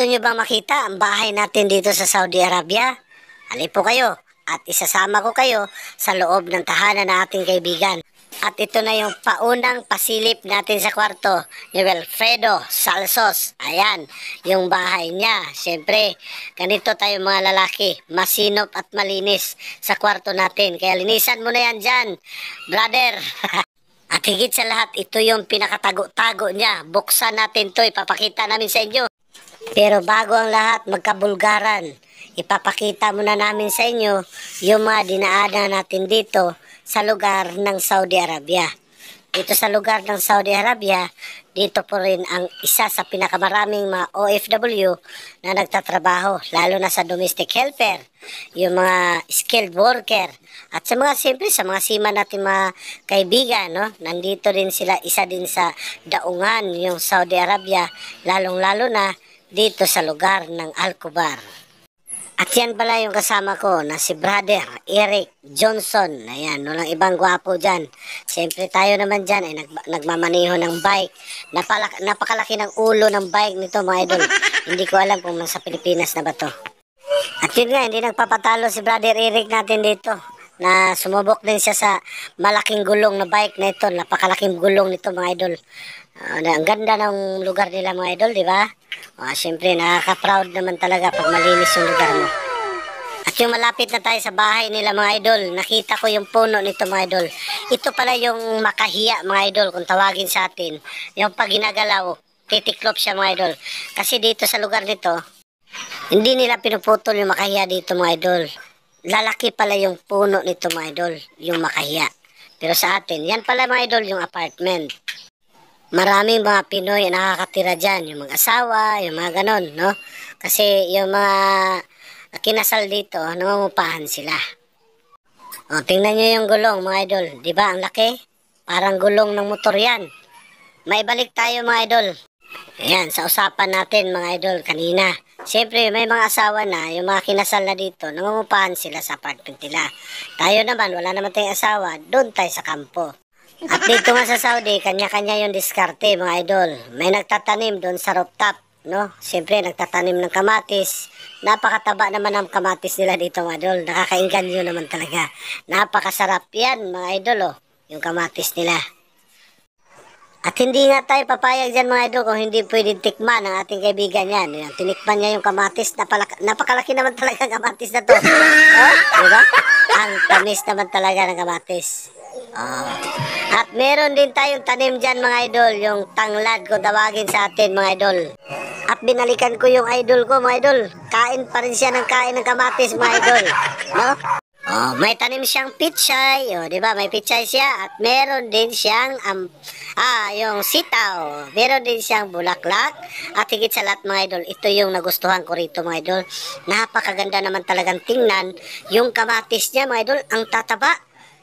Gusto nyo bang makita ang bahay natin dito sa Saudi Arabia? Halip po kayo at isasama ko kayo sa loob ng tahanan ng ating kaibigan. At ito na yung paunang pasilip natin sa kwarto ni Wilfredo Salsos. Ayan, yung bahay niya. Siyempre, ganito tayo mga lalaki, masinop at malinis sa kwarto natin. Kaya linisan mo na yan dyan, brother. At higit sa lahat, ito yung pinakatago-tago niya. Buksan natin to, ipapakita namin sa inyo. Pero bago ang lahat, magkabulgaran. Ipapakita muna namin sa inyo yung mga dinaanan natin dito sa lugar ng Saudi Arabia. Dito sa lugar ng Saudi Arabia, dito po rin ang isa sa pinakamaraming mga OFW na nagtatrabaho, lalo na sa domestic helper, yung mga skilled worker, at sa mga siyempre sa mga seaman natin mga kaibigan, no? Nandito rin sila, isa din sa daungan yung Saudi Arabia, lalong-lalo na dito sa lugar ng Al-Kubar. At yan pala yung kasama ko na si Brother Eric Johnson. Ayan, walang ibang gwapo dyan. Siyempre tayo naman dyan ay nagmamaniho ng bike. Napakalaki ng ulo ng bike nito mga idol. Hindi ko alam kung nasa Pilipinas na ba to. At yun nga, hindi nagpapatalo si Brother Eric natin dito. Na sumubok din siya sa malaking gulong na bike na ito. Napakalaking gulong nito mga idol. Ang ganda ng lugar nila mga idol, di ba? Siyempre, nakaka-proud naman talaga pag malinis yung lugar mo. At yung malapit na tayo sa bahay nila mga idol, nakita ko yung puno nito mga idol. Ito pala yung makahiya mga idol, kung tawagin sa atin. Yung pag ginagalaw, titiklop siya mga idol. Kasi dito sa lugar nito, hindi nila pinuputol yung makahiya dito mga idol. Lalaki pala yung puno nito mga idol, yung makahiya. Pero sa atin, yan pala mga idol, yung apartment. Maraming mga Pinoy nakakatira dyan, yung mga asawa, yung mga ganon, no? Kasi yung mga kinasal dito, nangungupahan sila. Tingnan nyo yung gulong, mga idol. Di ba ang laki? Parang gulong ng motor yan. May balik tayo, mga idol. Ayan, sa usapan natin, mga idol, kanina. Siyempre, may mga asawa na, yung mga kinasal na dito, nangungupahan sila sa apartment nila. Tayo naman, wala naman tayong asawa, doon tayo sa kampo. At dito nga sa Saudi, kanya-kanya yung diskarte mga idol. May nagtatanim doon sa rooftop, no? Siyempre, nagtatanim ng kamatis. Napakataba naman ang kamatis nila dito mga idol. Nakakainganyo naman talaga. Napakasarap yan mga idol, oh, yung kamatis nila. At hindi nga tayo papayag dyan mga idol kung hindi pwedeng tikman ng ating kaibigan yan. Tinikman niya yung kamatis. Napakalaki naman talaga ang kamatis na to. Oh, diba? Ang tamis naman talaga ng kamatis. At meron din tayong tanim dyan mga idol, yung tanglad kung tawagin sa atin mga idol. At binalikan ko yung idol ko mga idol, kain pa rin siya ng kain ng kamatis mga idol, no? May tanim siyang pichay, diba? May pichay siya at meron din siyang yung sitaw, meron din siyang bulaklak at higit sa lahat mga idol, ito yung nagustuhan ko rito mga idol. Napakaganda naman talagang tingnan yung kamatis niya mga idol, ang tataba.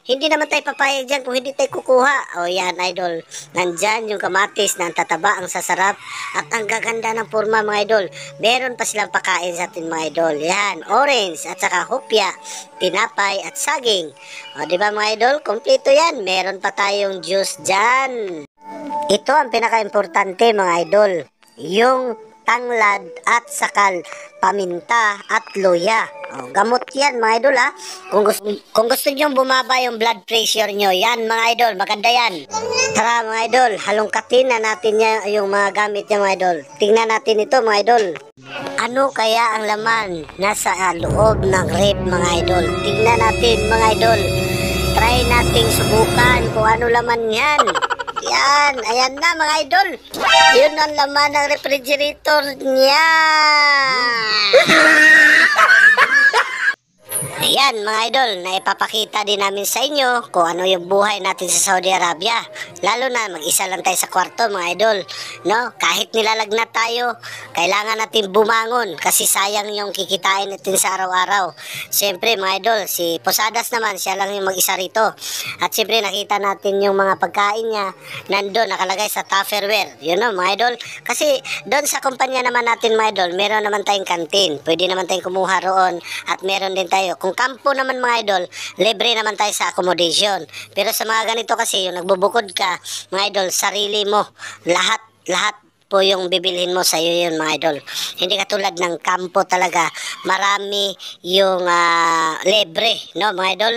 Hindi naman tayo papayag dyan kung hindi tayo kukuha. Yan, idol. Nandyan yung kamatis na ang tataba, ang sasarap, at ang gaganda ng forma, mga idol. Meron pa silang pakain sa atin, mga idol. Yan, orange, at saka hopya, tinapay, at saging. Diba, mga idol? Kompleto yan. Meron pa tayong juice dyan. Ito ang pinaka-importante, mga idol. Yung tanglad at sakal, paminta at luya. Gamot yan mga idol ha. Kung gusto nyo bumaba yung blood pressure nyo, yan mga idol, maganda yan. Tara mga idol, halongkatin na natin yung mga gamit niya mga idol. Tingnan natin ito mga idol. Ano kaya ang laman nasa loob ng rib mga idol? Tingnan natin mga idol. Try nating subukan kung ano laman yan. Yan, ayan na mga idol. Yun ang laman ng refrigerator niya. Ayan mga idol, naipapakita din namin sa inyo kung ano yung buhay natin sa Saudi Arabia. Lalo na mag-isa lang tayo sa kwarto mga idol, no? Kahit nilalagnat tayo, kailangan natin bumangon kasi sayang yung kikitain natin sa araw-araw. Siyempre mga idol, si Posadas naman, siya lang yung mag-isa rito. At siyempre nakita natin yung mga pagkain niya nandun, nakalagay sa Tupperware. Yun know, mga idol. Kasi doon sa kumpanya naman natin mga idol, meron naman tayong kantin. Pwede naman tayong kumuha roon at meron din tayo. Kung kampo naman mga idol, libre naman tayo sa accommodation. Pero sa mga ganito kasi, yung nagbubukod ka, mga idol, sarili mo. Lahat po yung bibilhin mo, sa'yo yun mga idol. Hindi katulad ng kampo talaga, marami yung libre, no mga idol?